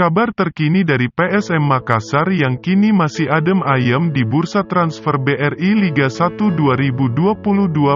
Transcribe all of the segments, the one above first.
kabar terkini dari PSM Makassar yang kini masih adem ayem di bursa transfer BRI Liga 1 2022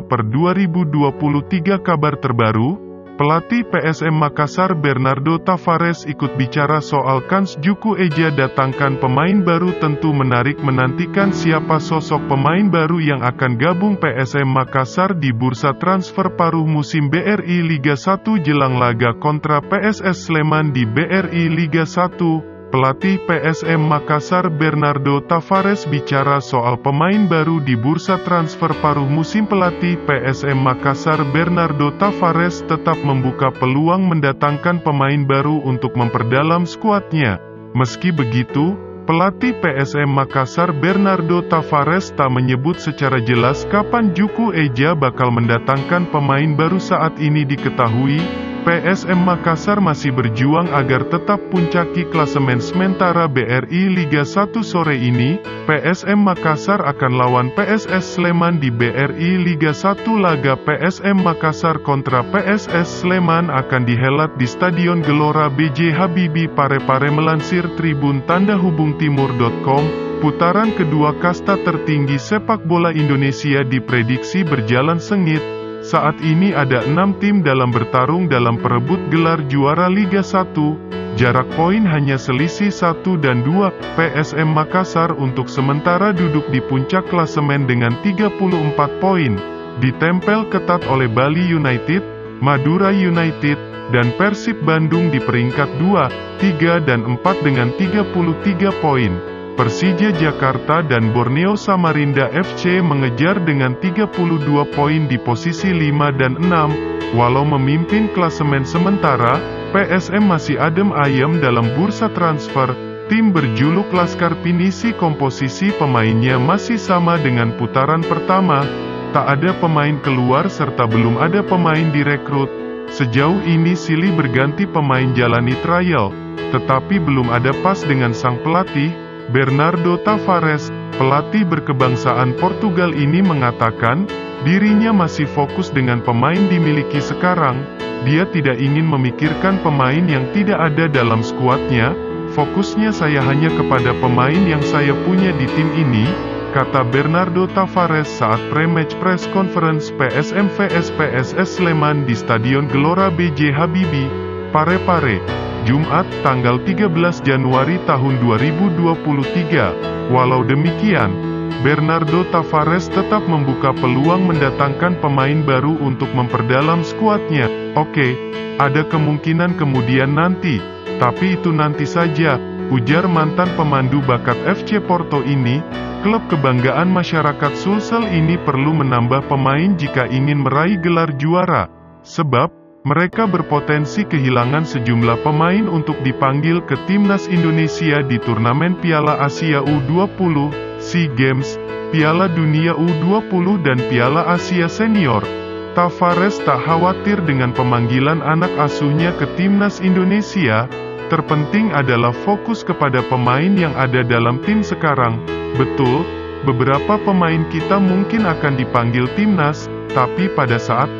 per 2023. Kabar terbaru, pelatih PSM Makassar Bernardo Tavares ikut bicara soal kans Juku Eja datangkan pemain baru. Tentu menarik menantikan siapa sosok pemain baru yang akan gabung PSM Makassar di bursa transfer paruh musim BRI Liga 1 jelang laga kontra PSS Sleman di BRI Liga 1. Pelatih PSM Makassar Bernardo Tavares bicara soal pemain baru di bursa transfer paruh musim. Pelatih PSM Makassar Bernardo Tavares tetap membuka peluang mendatangkan pemain baru untuk memperdalam skuadnya. Meski begitu, pelatih PSM Makassar Bernardo Tavares tak menyebut secara jelas kapan Juku Eja bakal mendatangkan pemain baru. Saat ini diketahui, PSM Makassar masih berjuang agar tetap puncaki klasemen sementara BRI Liga 1. Sore ini, PSM Makassar akan lawan PSS Sleman di BRI Liga 1. Laga PSM Makassar kontra PSS Sleman akan dihelat di Stadion Gelora B.J. Habibie Parepare. Melansir Tribun Tanda Hubung Timur.com, putaran kedua kasta tertinggi sepak bola Indonesia diprediksi berjalan sengit. Saat ini ada 6 tim dalam bertarung dalam perebut gelar juara Liga 1. Jarak poin hanya selisih 1 dan 2. PSM Makassar untuk sementara duduk di puncak klasemen dengan 34 poin. Ditempel ketat oleh Bali United, Madura United, dan Persib Bandung di peringkat 2, 3 dan 4 dengan 33 poin. Persija Jakarta dan Borneo Samarinda FC mengejar dengan 32 poin di posisi 5 dan 6. Walau memimpin klasemen sementara, PSM masih adem ayem dalam bursa transfer. Tim berjuluk Laskar Pinisi komposisi pemainnya masih sama dengan putaran pertama. Tak ada pemain keluar serta belum ada pemain direkrut. Sejauh ini silih berganti pemain jalani trial, tetapi belum ada pas dengan sang pelatih, Bernardo Tavares. Pelatih berkebangsaan Portugal ini mengatakan, dirinya masih fokus dengan pemain dimiliki sekarang. Dia tidak ingin memikirkan pemain yang tidak ada dalam skuadnya. Fokusnya saya hanya kepada pemain yang saya punya di tim ini, kata Bernardo Tavares saat pre-match press conference PSM vs PSS Sleman di Stadion Gelora B.J. Habibie, Parepare, Jumat, tanggal 13 Januari tahun 2023. Walau demikian, Bernardo Tavares tetap membuka peluang mendatangkan pemain baru untuk memperdalam skuadnya. Oke, ada kemungkinan kemudian nanti, tapi itu nanti saja, ujar mantan pemandu bakat FC Porto ini. Klub kebanggaan masyarakat Sulsel ini perlu menambah pemain jika ingin meraih gelar juara, sebab mereka berpotensi kehilangan sejumlah pemain untuk dipanggil ke timnas Indonesia di turnamen Piala Asia U20, SEA Games, Piala Dunia U20 dan Piala Asia Senior. Tavares tak khawatir dengan pemanggilan anak asuhnya ke timnas Indonesia. Terpenting adalah fokus kepada pemain yang ada dalam tim sekarang. Betul, beberapa pemain kita mungkin akan dipanggil timnas, tapi pada saat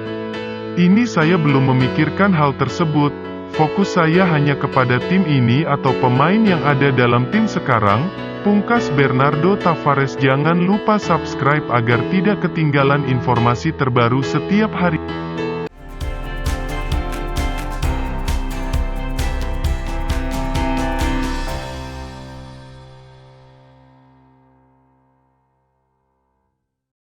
ini saya belum memikirkan hal tersebut. Fokus saya hanya kepada tim ini atau pemain yang ada dalam tim sekarang, pungkas Bernardo Tavares. Jangan lupa subscribe agar tidak ketinggalan informasi terbaru setiap hari.